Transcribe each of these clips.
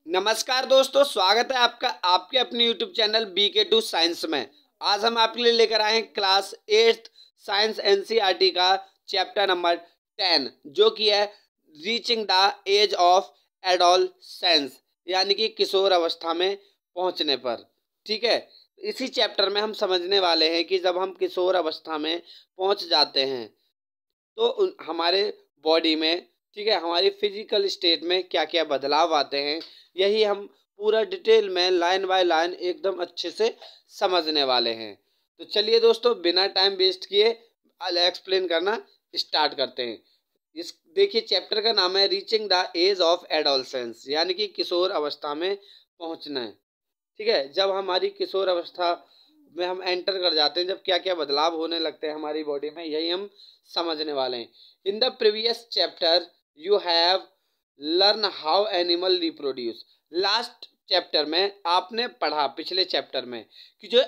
नमस्कार दोस्तों, स्वागत है आपका आपके अपने YouTube चैनल BK2 साइंस में। आज हम आपके लिए लेकर आए हैं क्लास 8th साइंस NCERT का चैप्टर नंबर 10, जो कि है reaching the age of adolescence, यानी कि किशोर अवस्था में पहुंचने पर। ठीक है, इसी चैप्टर में हम समझने वाले हैं कि जब हम किशोर अवस्था में पहुंच जाते हैं तो हमारे बॉडी में, ठीक है, हमारी फिजिकल स्टेट में क्या क्या बदलाव आते हैं, यही हम पूरा डिटेल में लाइन बाय लाइन एकदम अच्छे से समझने वाले हैं। तो चलिए दोस्तों, बिना टाइम वेस्ट किए एक्सप्लेन करना स्टार्ट करते हैं। इस देखिए, चैप्टर का नाम है reaching the age of adolescence, यानी कि किशोर अवस्था में पहुंचना है। ठीक है, जब हमारी किशोर अवस्था में हम एंटर कर जाते हैं, जब क्या क्या बदलाव होने लगते हैं हमारी बॉडी में, यही हम समझने वाले हैं। In the previous chapter you have learn how animal reproduce. Last chapter में आपने पढ़ा, पिछले चैप्टर में, कि जो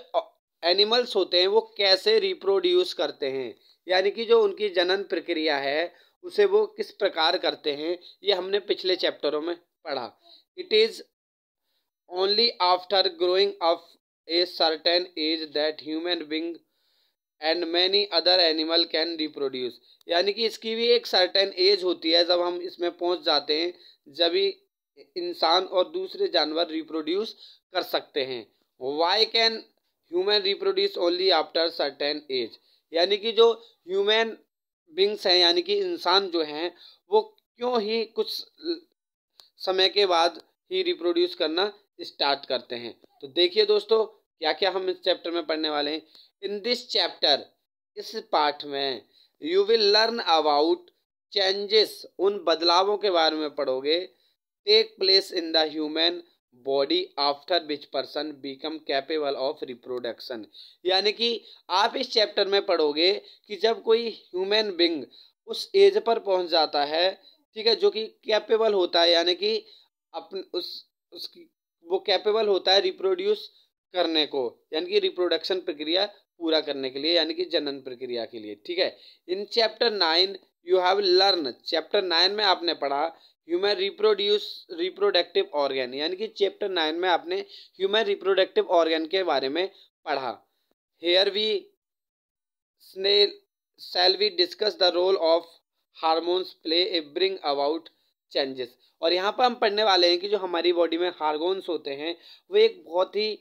एनिमल्स होते हैं वो कैसे रिप्रोड्यूस करते हैं, यानी कि जो उनकी जनन प्रक्रिया है उसे वो किस प्रकार करते हैं, ये हमने पिछले चैप्टरों में पढ़ा। It is only after growing up a certain age that human being and many other animal can reproduce। यानी कि इसकी भी एक सर्टेन एज होती है, जब हम इसमें पहुंच जाते हैं जब ही इंसान और दूसरे जानवर रिप्रोड्यूस कर सकते हैं। Why can human reproduce only after certain age, यानी कि जो ह्यूमन बींग्स हैं, यानी कि इंसान जो हैं, वो क्यों ही कुछ समय के बाद ही रिप्रोड्यूस करना स्टार्ट करते हैं। तो देखिए दोस्तों, क्या क्या हम इस चैप्टर में पढ़ने वाले हैं। इन दिस चैप्टर, इस पाठ में, you will learn about changes, उन बदलावों के बारे में पढ़ोगे, take place in the human body after which person become capable of reproduction. यानी कि आप इस चैप्टर में पढ़ोगे कि जब कोई ह्यूमन बींग उस एज पर पहुंच जाता है, ठीक है, जो कि कैपेबल होता है, यानी कि अपन उसकी वो कैपेबल होता है रिप्रोड्यूस करने को, यानी कि रिप्रोडक्शन प्रक्रिया पूरा करने के लिए, यानी कि जनन प्रक्रिया के लिए। ठीक है, in chapter 9 you have learn, chapter 9 में आपने पढ़ा ह्यूमन रिप्रोडक्टिव ऑर्गन, यानी कि चैप्टर 9 में आपने ह्यूमन रिप्रोडक्टिव ऑर्गन के बारे में पढ़ा। Here we shall we discuss the role of hormones play a bring about changes। और यहाँ पर हम पढ़ने वाले हैं कि जो हमारी बॉडी में हार्मोन्स होते हैं वो एक बहुत ही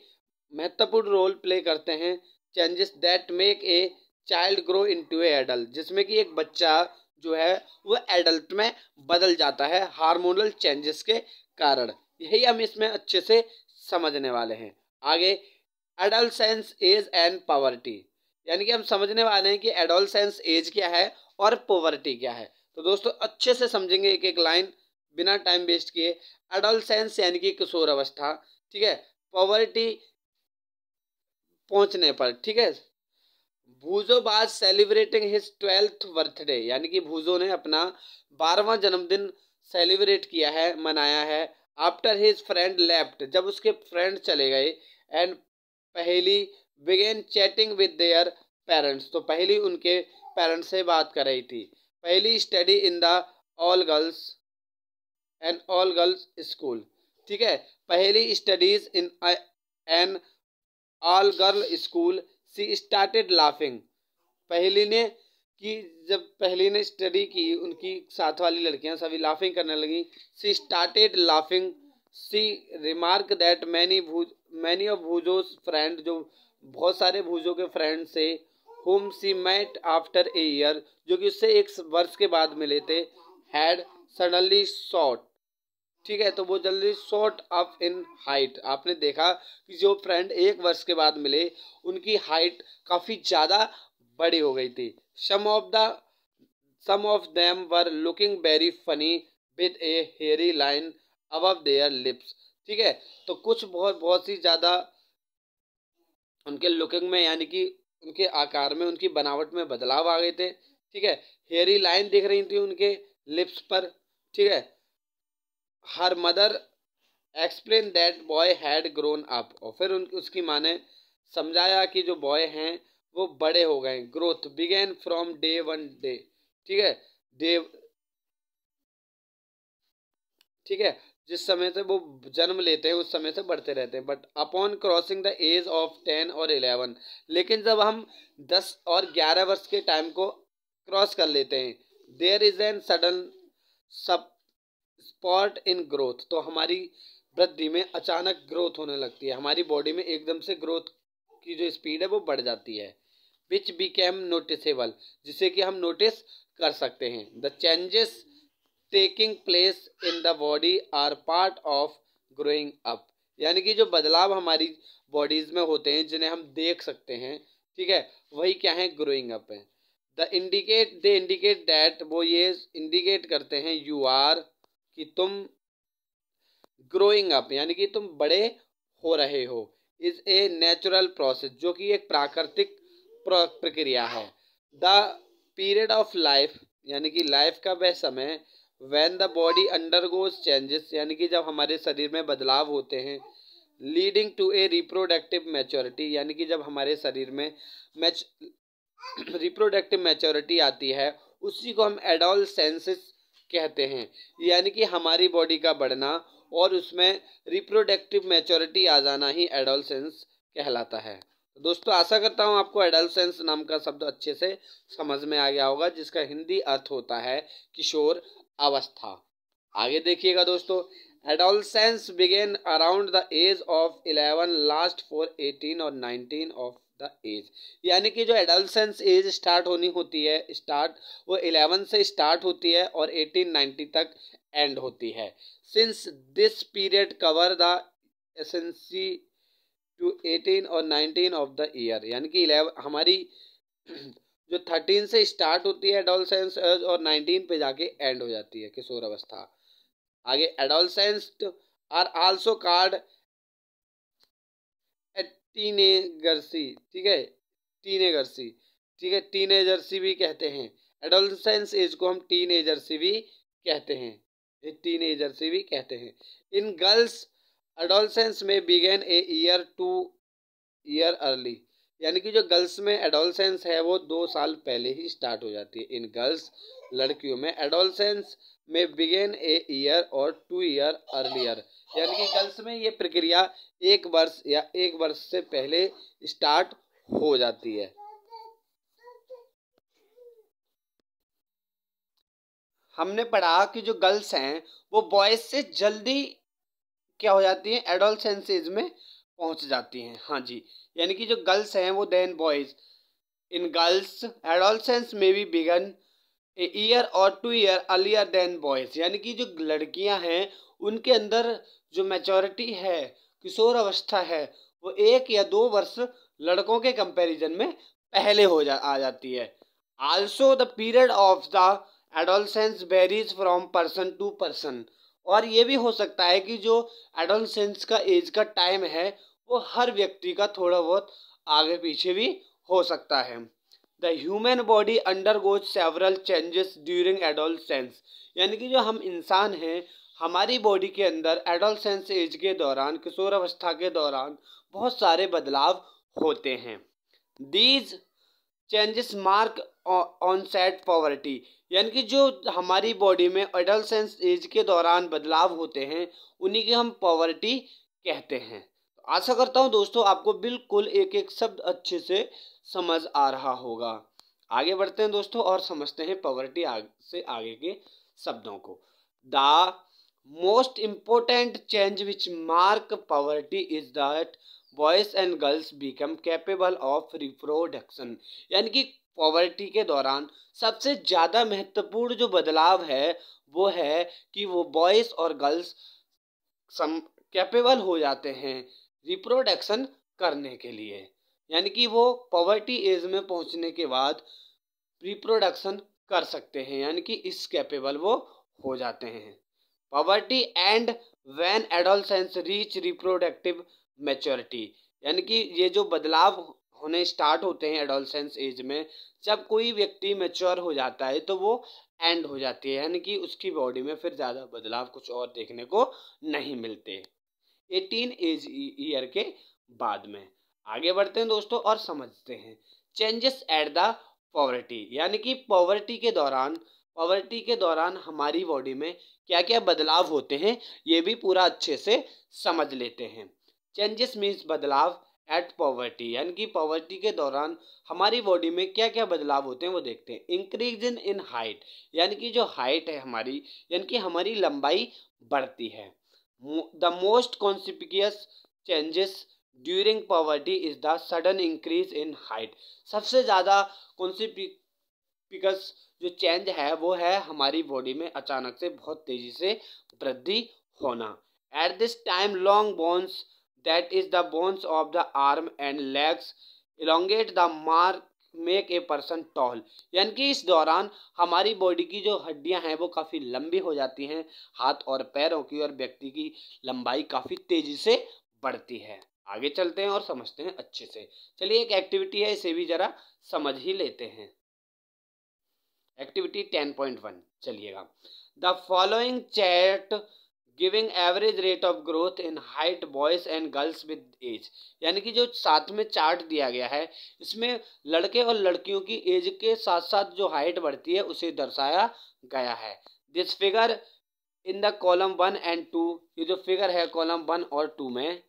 महत्वपूर्ण रोल प्ले करते हैं changes that make a child grow into A adult, जिसमें कि एक बच्चा जो है वो एडल्ट में बदल जाता है हार्मोनल चेंजेस के कारण। यही हम इसमें अच्छे से समझने वाले हैं। आगे, एडोलसेंस एज एंड पॉवर्टी, यानी कि हम समझने वाले हैं कि एडोलसेंस एज क्या है और पॉवर्टी क्या है। तो दोस्तों अच्छे से समझेंगे एक एक लाइन बिना टाइम वेस्ट किए। एडोलसेंस यानी कि किशोर अवस्था, ठीक है, पॉवर्टी पहुंचने पर, ठीक है। भूजो बाज सेलिब्रेटिंग हिज 12th बर्थडे, यानी कि भूजो ने अपना 12वां जन्मदिन सेलिब्रेट किया है, मनाया है। आफ्टर हिज फ्रेंड लेफ्ट, जब उसके फ्रेंड चले गए। And Paheli began chatting with their parents, तो पहली उनके पेरेंट्स से बात कर रही थी। Paheli study in the all girls school, ठीक है, Paheli studies in an all girl school. She started laughing, Paheli ने कि जब पहली ने स्टडी की, उनकी साथ वाली लड़कियां सभी लाफिंग करने लगी। She started laughing, she remark that many of भूजोस फ्रेंड, जो बहुत सारे भूजो के फ्रेंड से, whom she met after a year, जो कि उससे एक वर्ष के बाद मिले थे, had suddenly shot, ठीक है, तो वो जल्दी शॉर्ट अप इन हाइट। आपने देखा कि जो फ्रेंड एक वर्ष के बाद मिले उनकी हाइट काफ़ी ज़्यादा बड़ी हो गई थी। Some of them were looking very funny with a hairy line above their lips, ठीक है, तो कुछ बहुत सी ज़्यादा उनके लुकिंग में, यानी कि उनके आकार में, उनकी बनावट में बदलाव आ गए थे। ठीक है, हेयरी लाइन दिख रही थी उनके लिप्स पर। ठीक है, her mother explain that boy had grown up, और फिर उसकी माँ ने समझाया कि जो बॉय हैं वो बड़े हो गए। Growth begin from day one day, ठीक है, डे, ठीक है, जिस समय से वो जन्म लेते हैं उस समय से बढ़ते रहते हैं। But upon crossing the age of 10 और 11, लेकिन जब हम 10 और 11 वर्ष के टाइम को क्रॉस कर लेते हैं, देयर इज एन सडन सब स्पॉट इन ग्रोथ, तो हमारी वृद्धि में अचानक ग्रोथ होने लगती है, हमारी बॉडी में एकदम से ग्रोथ की जो स्पीड है वो बढ़ जाती है। विच बिकेम नोटिसेबल, जिसे कि हम नोटिस कर सकते हैं। The changes taking place in the body are part of growing up, यानी कि जो बदलाव हमारी बॉडीज में होते हैं जिन्हें हम देख सकते हैं, ठीक है, वही क्या है, ग्रोइंग अप है। दे इंडिकेट दैट, वो ये इंडिकेट करते हैं, यू आर, कि तुम, ग्रोइंग अप यानी कि तुम बड़े हो रहे हो, इज ए नेचुरल प्रोसेस, जो कि एक प्राकृतिक प्रक्रिया है। द पीरियड ऑफ लाइफ, यानी कि लाइफ का वह समय, when the body undergoes changes, यानी कि जब हमारे शरीर में बदलाव होते हैं, leading to a reproductive maturity, यानी कि जब हमारे शरीर में रिप्रोडक्टिव मैच्योरिटी आती है, उसी को हम एडोलसेंस कहते हैं, यानी कि हमारी बॉडी का बढ़ना और उसमें रिप्रोडक्टिव मैच्योरिटी आ जाना ही एडोलसेंस कहलाता है। दोस्तों आशा करता हूँ आपको एडोलसेंस नाम का शब्द अच्छे से समझ में आ गया होगा, जिसका हिंदी अर्थ होता है किशोर अवस्था। आगे देखिएगा दोस्तों, adolescence begin around the age of 11, last for 18 और 19 ऑफ द एज, यानी कि जो एडोलसेंस एज स्टार्ट होनी होती है, वो 11 से स्टार्ट होती है और 18-19 तक एंड होती है। Since this period cover the एसेंसी टू 18 और 19 ऑफ द ईयर, यानी कि 11 हमारी जो 13 से स्टार्ट होती है एडोलसेंस एज और 19 पे जाके एंड हो जाती है किशोर अवस्था। आगे एडोलसेंस आर आल्सो कॉल्ड टीनेजर्सी, ठीक है, टीनेजर्सी, ठीक है, टीनेजर्सी भी कहते हैं। एडोलसेंस एज को हम टीनेजर्सी भी कहते हैं, टीनेजर्सी भी कहते हैं। इन गर्ल्स एडोलसेंस में begin a year 2 year early, यानी कि जो गर्ल्स में एडोलसेंस है वो 2 साल पहले ही स्टार्ट हो जाती है। इन गर्ल्स, लड़कियों में, एडोलसेंस में बिगेन ए ईयर और 2 ईयर अर्लियर, यानी कि गर्ल्स में ये प्रक्रिया 1 वर्ष या 1 वर्ष से पहले स्टार्ट हो जाती है। हमने पढ़ा कि जो गर्ल्स हैं वो बॉयज से जल्दी क्या हो जाती हैं, एडोलसेंस एज में पहुंच जाती हैं। हाँ जी, यानी कि जो गर्ल्स हैं वो देन बॉयज, इन गर्ल्स एडोलसेंस में भी बिगन ए ईयर और 2 ईयर अर्लियर देन बॉयज, यानी कि जो लड़कियां हैं उनके अंदर जो मैच्योरिटी है, किशोर अवस्था है, वो 1 या 2 वर्ष लड़कों के कंपैरिजन में पहले आ जाती है। Also the period of the adolescence varies from person to person, और ये भी हो सकता है कि जो एडोलसेंस का एज का टाइम है वो हर व्यक्ति का थोड़ा बहुत आगे पीछे भी हो सकता है। The human body undergoes several changes during adolescence, यानी कि जो हम इंसान हैं हमारी बॉडी के अंदर एडोलसेंस एज के दौरान, किशोर अवस्था के दौरान बहुत सारे बदलाव होते हैं। These changes mark onset puberty, यानी कि जो हमारी बॉडी में एडोलसेंस एज के दौरान बदलाव होते हैं उन्हीं की हम पॉवर्टी कहते हैं। आशा करता हूँ दोस्तों आपको बिल्कुल एक एक शब्द अच्छे से समझ आ रहा होगा। आगे बढ़ते हैं दोस्तों और समझते हैं पॉवर्टी से आगे के शब्दों को। The most important change which mark poverty is that boys and girls become capable of reproduction, यानी कि पॉवर्टी के दौरान सबसे ज़्यादा महत्वपूर्ण जो बदलाव है वो है कि वो बॉयज़ और गर्ल्स कैपेबल हो जाते हैं रिप्रोडक्शन करने के लिए, यानी कि वो पॉवर्टी एज में पहुंचने के बाद रिप्रोडक्शन कर सकते हैं, यानी कि इस कैपेबल वो हो जाते हैं। Poverty and when adolescence reach reproductive maturity, यानी कि ये जो बदलाव होने स्टार्ट होते हैं एडोलसेंस एज में, जब कोई व्यक्ति मैच्योर हो जाता है तो वो एंड हो जाती है, यानी कि उसकी बॉडी में फिर ज़्यादा बदलाव कुछ और देखने को नहीं मिलते 18 एज ईयर के बाद में। आगे बढ़ते हैं दोस्तों और समझते हैं चेंजेस एट द पॉवर्टी, यानी कि पॉवर्टी के दौरान, पॉवर्टी के दौरान हमारी बॉडी में क्या क्या बदलाव होते हैं ये भी पूरा अच्छे से समझ लेते हैं। चेंजेस मीन्स बदलाव एट पॉवर्टी, यानी कि पॉवर्टी के दौरान हमारी बॉडी में क्या क्या बदलाव होते हैं वो देखते हैं। इंक्रीज इन हाइट, यानी कि जो हाइट है हमारी, यानी कि हमारी लंबाई बढ़ती है। The most conspicuous changes during puberty is the sudden increase in height. सबसे ज़्यादा कॉन्सिपिक्यूस जो चेंज है वो है हमारी बॉडी में अचानक से बहुत तेजी से वृद्धि होना। At this time long bones that is the bones of the arm and legs elongate the mark make a person tall, यानी कि इस दौरान हमारी बॉडी की जो हड्डियां हैं वो काफ़ी लंबी हो जाती हैं, हाथ और पैरों की, और व्यक्ति की लंबाई काफ़ी तेजी से बढ़ती है। आगे चलते हैं और समझते हैं अच्छे से। चलिए एक एक्टिविटी है, इसे भी ज़रा समझ ही लेते हैं। एक्टिविटी 10.1 चलिएगा। The following chart giving average rate of growth in height boys and girls with age, यानी कि जो साथ में चार्ट दिया गया है इसमें लड़के और लड़कियों की एज के साथ साथ जो हाइट बढ़ती है उसे दर्शाया गया है। This figure in the column 1 and 2, ये जो फिगर है कॉलम 1 और 2 में,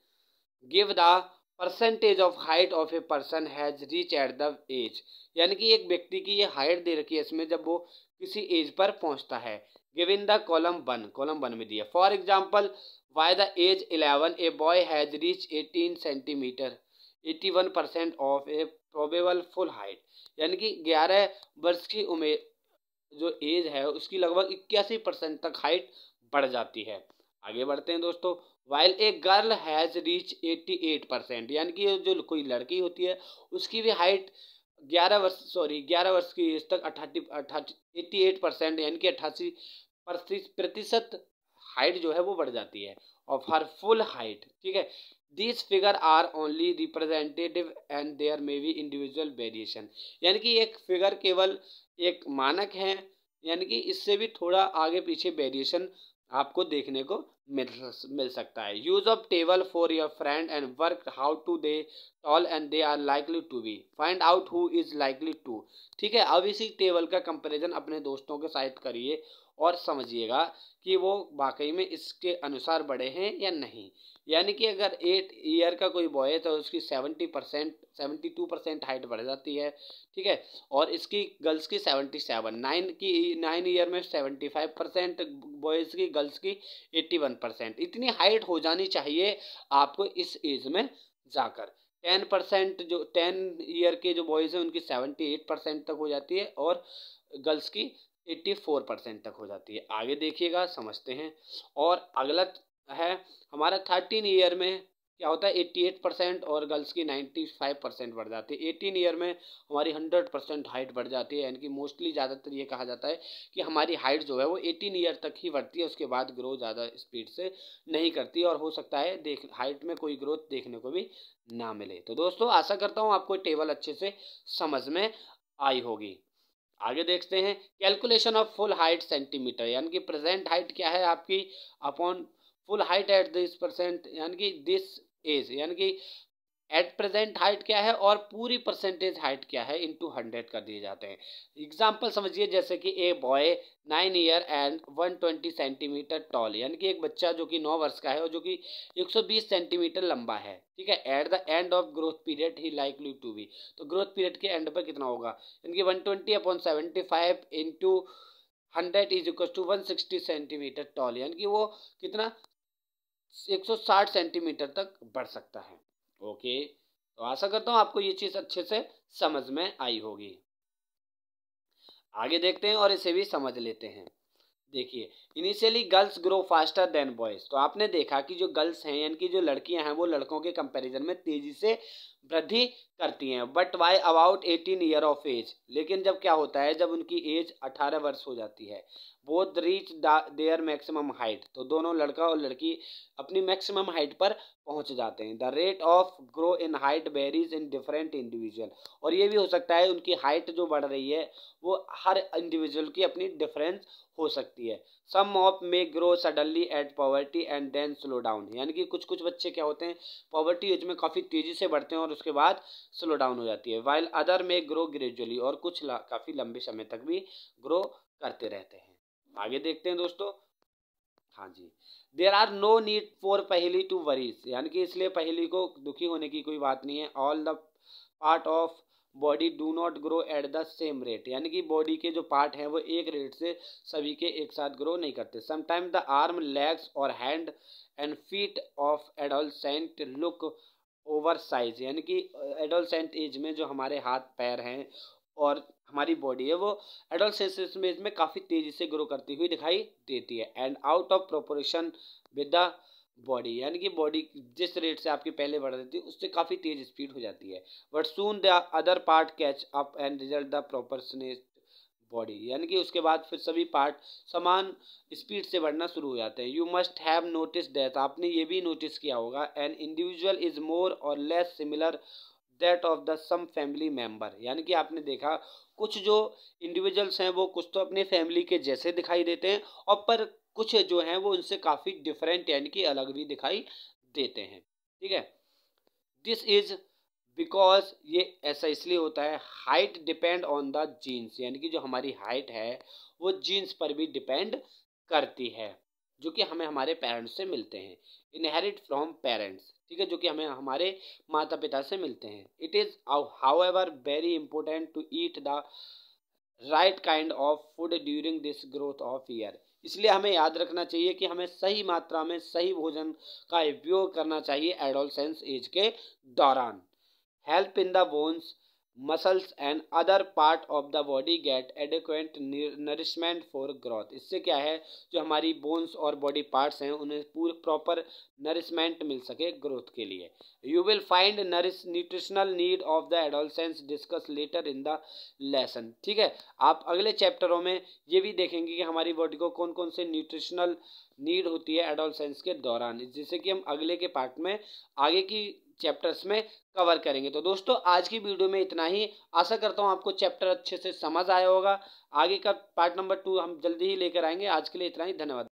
give the percentage of height of a person has reach at the age, यानी कि एक व्यक्ति की ये हाइट दे रखी है इसमें जब वो किसी एज पर पहुंचता है। गिव इन द कॉलम 1 में दिया। For example by the age 11 a boy has reach 18 centimetre 81% of a probable full height, यानी कि 11 वर्ष की उम्र जो एज है उसकी लगभग 81% तक हाइट बढ़ जाती है। आगे बढ़ते हैं दोस्तों। While a girl has reach 88%, यानी कि जो कोई लड़की होती है उसकी भी हाइट 11 वर्ष की एज तक 88%, यानी कि 88% हाइट जो है वो बढ़ जाती है ऑफ हर फुल हाइट। ठीक है, this figure are only representative and there may be individual variation, यानी कि एक फिगर केवल एक मानक है, यानी कि इससे भी थोड़ा आगे पीछे वेरिएशन आपको देखने को मिल सकता है। Use of table for your friend and work how to they tall and they are likely to be, find out who is likely to. ठीक है, अब इसी टेबल का कंपैरिजन अपने दोस्तों के साथ करिए और समझिएगा कि वो वाकई में इसके अनुसार बड़े हैं या नहीं। यानी कि अगर 8 ईयर का कोई बॉय है तो उसकी 72% हाइट बढ़ जाती है। ठीक है, और इसकी गर्ल्स की 77, 9 ईयर में 75% बॉयज़ की, गर्ल्स की 81%। इतनी हाइट हो जानी चाहिए आपको इस एज में जाकर। 10% जो 10 ईयर के जो बॉयज़ हैं उनकी 78% तक हो जाती है और गर्ल्स की 84% तक हो जाती है। आगे देखिएगा, समझते हैं। और अगला है हमारा 13 ईयर में क्या होता है 88% और गर्ल्स की 95% बढ़ जाती है। 18 ईयर में हमारी 100% हाइट बढ़ जाती है, यानी कि मोस्टली ज़्यादातर ये कहा जाता है कि हमारी हाइट जो है वो 18 ईयर तक ही बढ़ती है, उसके बाद ग्रो ज़्यादा स्पीड से नहीं करती और हो सकता है हाइट में कोई ग्रोथ देखने को भी ना मिले। तो दोस्तों आशा करता हूँ आपको टेबल अच्छे से समझ में आई होगी। आगे देखते हैं calculation of full height centimetre, यानी कि प्रेजेंट हाइट क्या है आपकी upon full height at this percent, यानी कि दिस एज, यानी कि एट प्रेजेंट हाइट क्या है और पूरी परसेंटेज हाइट क्या है इनटू 100 कर दिए जाते हैं। एग्जाम्पल समझिए, जैसे कि a boy 9 year and 120 centimetre tall, यानी कि एक बच्चा जो कि 9 वर्ष का है और जो कि 120 सेंटीमीटर लंबा है। ठीक है, at the end of growth period he likely to be, तो ग्रोथ पीरियड के एंड पर कितना होगा, यानी कि 120/75 into 100 is equal to 160 centimetre tall, यानी कि वो कितना 160 सेंटीमीटर तक बढ़ सकता है। ओके, तो आशा करता हूँ आपको ये चीज़ अच्छे से समझ में आई होगी। आगे देखते हैं और इसे भी समझ लेते हैं। देखिए, initially girls grow faster than boys, तो आपने देखा कि जो गर्ल्स हैं यानी कि जो लड़कियां हैं वो लड़कों के कंपैरिजन में तेज़ी से वृद्धि करती हैं। But by about 18 year of age, लेकिन जब क्या होता है जब उनकी एज 18 वर्ष हो जाती है, both reach their maximum height, तो दोनों लड़का और लड़की अपनी मैक्सिमम हाइट पर पहुंच जाते हैं। The rate of grow in height varies in different individual, और ये भी हो सकता है उनकी हाइट जो बढ़ रही है वो हर इंडिविजुअल की अपनी डिफरेंस हो सकती है। Some of may grow suddenly at puberty and then slow down, यानी कि कुछ बच्चे क्या होते हैं पॉवर्टी एज में काफ़ी तेज़ी से बढ़ते हैं और उसके बाद स्लो डाउन हो जाती है। वाइल अदर में ग्रो ग्रेजुअली, और कुछ काफ़ी लंबे समय तक भी ग्रो करते रहते हैं। आगे देखते हैं दोस्तों। हाँ जी, there are no need for पहेली टू वरीज, यानी कि इसलिए पहेली को दुखी होने की कोई बात नहीं है। All the part of body do not grow at the same rate, यानी कि बॉडी के जो पार्ट हैं वो एक रेट से सभी के एक साथ ग्रो नहीं करते। समटाइम द आर्म, लेग्स और hand and feet of adolescent look over size, यानी कि एडोलसेंट एज में जो हमारे हाथ पैर हैं और हमारी बॉडी है वो एडोलसेंस एज में काफ़ी तेज़ी से ग्रो करती हुई दिखाई देती है। And out of proportion with the body, यानी कि बॉडी जिस रेट से आपकी पहले बढ़ रही थी उससे काफ़ी तेज स्पीड हो जाती है। But soon the other part catch up and result the proportionate body, यानी कि उसके बाद फिर सभी पार्ट समान स्पीड से बढ़ना शुरू हो जाते हैं। You must have notice that, आपने ये भी नोटिस किया होगा, an individual is more or less similar that of the some family member, यानी कि आपने देखा कुछ जो इंडिविजुअल्स हैं वो कुछ तो अपने फैमिली के जैसे दिखाई देते हैं और पर कुछ जो हैं वो उनसे काफ़ी डिफरेंट यानी कि अलग भी दिखाई देते हैं। ठीक है, दिस इज बिकॉज ये ऐसा इसलिए होता है, height depend on the genes, यानी कि जो हमारी हाइट है वो जीन्स पर भी डिपेंड करती है, जो कि हमें हमारे पेरेंट्स से मिलते हैं। इनहेरिट फ्रॉम पेरेंट्स, ठीक है, जो कि हमें हमारे माता पिता से मिलते हैं। It is however very important to eat the right kind of food during this growth of year, इसलिए हमें याद रखना चाहिए कि हमें सही मात्रा में सही भोजन का उपयोग करना चाहिए एडोलसेंस एज के दौरान। Help in the bones, muscles and other part of the body get adequate nourishment for growth, इससे क्या है जो हमारी बोन्स और बॉडी पार्ट्स हैं उन्हें पूरे प्रॉपर नरिशमेंट मिल सके ग्रोथ के लिए। You will find nutritional need of the adolescence discuss later in the lesson, ठीक है, आप अगले चैप्टरों में ये भी देखेंगे कि हमारी बॉडी को कौन कौन से न्यूट्रिशनल नीड होती है एडोलसेंस के दौरान, जिससे कि हम अगले के पार्ट में आगे की चैप्टर्स में कवर करेंगे। तो दोस्तों आज की वीडियो में इतना ही, आशा करता हूँ आपको चैप्टर अच्छे से समझ आया होगा। आगे का पार्ट नंबर 2 हम जल्दी ही लेकर आएंगे। आज के लिए इतना ही, धन्यवाद।